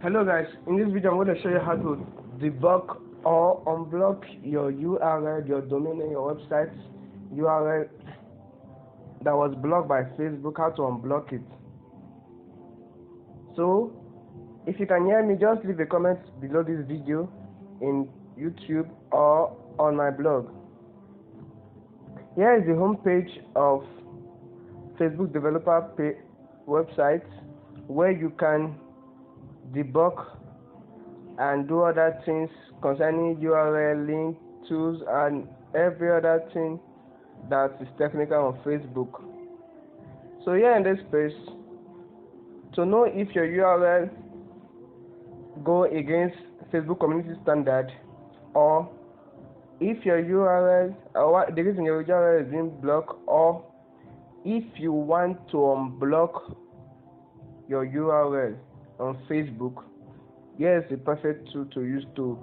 Hello guys, in this video I'm going to show you how to debug or unblock your URL, your domain name, your website URL that was blocked by Facebook, how to unblock it. So if you can hear me, just leave a comment below this video in YouTube or on my blog. Here is the home page of Facebook developer website where you can debug and do other things concerning URL, link, tools, and every other thing that is technical on Facebook. So here in this page, to know if your URL go against Facebook community standard, or if your URL or the reason your URL is being blocked, or if you want to unblock your URL on Facebook, here is the perfect tool to use to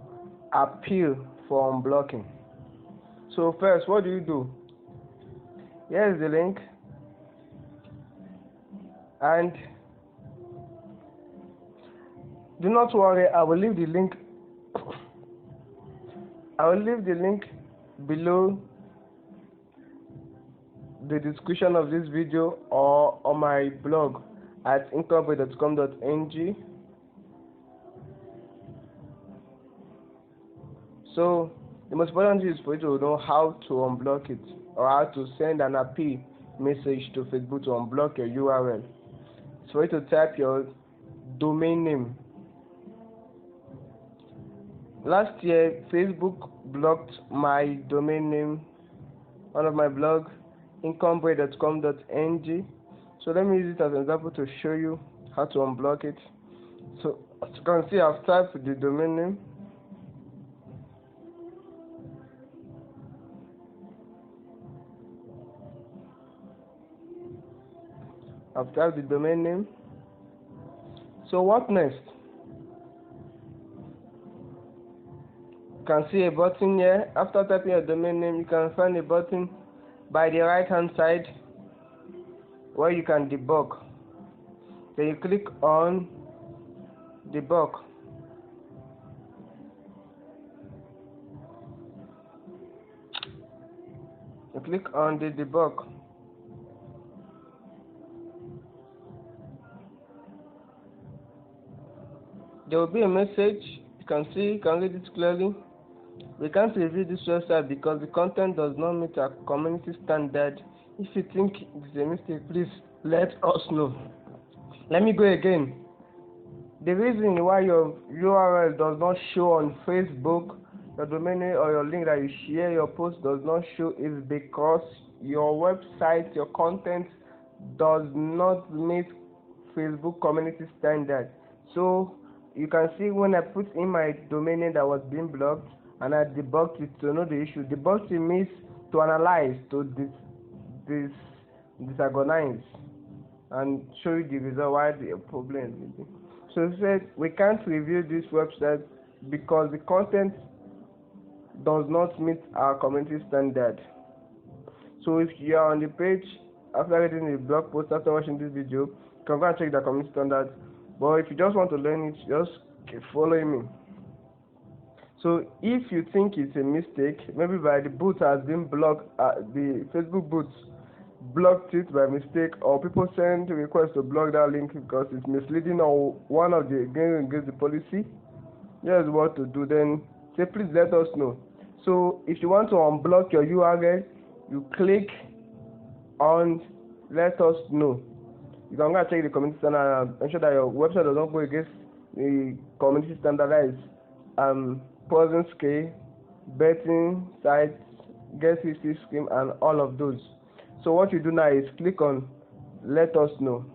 appeal for unblocking. So first, what do? Here is the link, and do not worry, I will leave the link below the description of this video or on my blog at unblock.com.ng. So the most important thing is for you to know how to unblock it, or how to send an appeal message to Facebook to unblock your URL. It's for you to type your domain name. Last year, Facebook blocked my domain name, one of my blog, unblock.com.ng. So let me use it as an example to show you how to unblock it. So as you can see, I've typed the domain name. I've typed the domain name. So what next? You can see a button here. After typing your domain name, you can find a button by the right hand side where you can debug. Then you click on debug. You click on the debug. There will be a message. You can read it clearly. We can't review this website because the content does not meet our community standard. If you think it's a mistake, please let us know. Let me go again. The reason why your URL does not show on Facebook, your domain name or your link that you share your post does not show, is because your website, your content does not meet Facebook community standard. So you can see when I put in my domain name that was being blocked and I debugged it to know the issue. Debugging means to analyze, to diagnose and show you the result why the problem is. So it said we can't review this website because the content does not meet our community standard. So if you are on the page after reading the blog post, after watching this video, you can go and check the community standard. But if you just want to learn it, just keep following me. So if you think it's a mistake, maybe by the boot has been blocked, the Facebook boot blocked it by mistake, or people send requests to block that link because it's misleading or one of the against the policy, here's what to do. Then say please let us know. So if you want to unblock your URL, you click on let us know. You can go and check the community standard and ensure that your website does not go against the community standardized person scale, betting sites, guest history scheme, and all of those. So what you do now is click on let us know.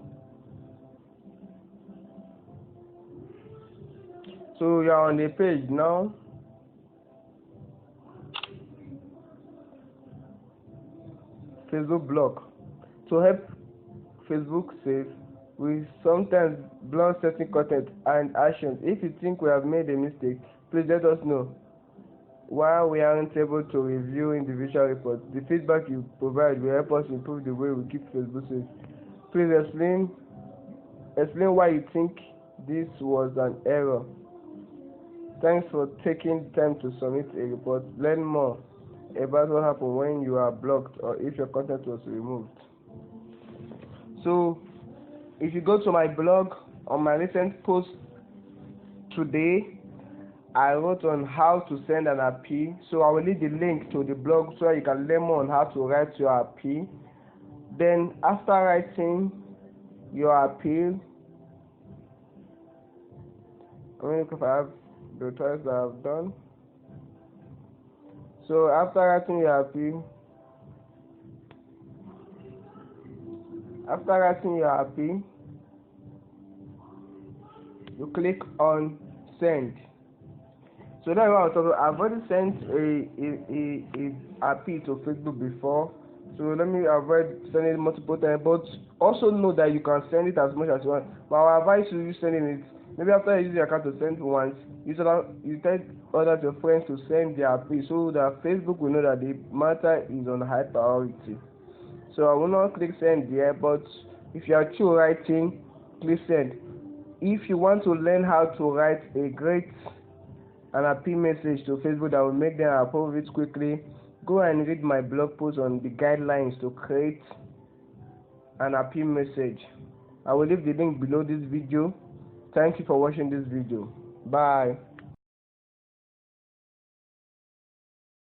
So you are on the page now. Facebook block. To help Facebook save, we sometimes block certain content and actions. If you think we have made a mistake, please let us know. While we aren't able to review individual reports, the feedback you provide will help us improve the way we keep Facebook safe. Please explain why you think this was an error. Thanks for taking time to submit a report. Learn more about what happens when you are blocked or if your content was removed. So if you go to my blog, on my recent post today, I wrote on how to send an appeal. So I will leave the link to the blog so you can learn more on how to write your appeal. Then after writing your appeal, I'm going to look if I have the twice that I've done. So after writing your appeal, you click on send. So that's what I was talking about. I've already sent a appeal to Facebook before, so let me avoid sending it multiple times. But also know that you can send it as much as you want. But I advise you sending it. Maybe after you use your account to send once, you tell other your friends to send their appeal so that Facebook will know that the matter is on high priority. So I will not click send there, but if you are still writing, please send. If you want to learn how to write an appeal message to Facebook that will make them approve it quickly, go and read my blog post on the guidelines to create an appeal message. I will leave the link below this video. Thank you for watching this video. Bye.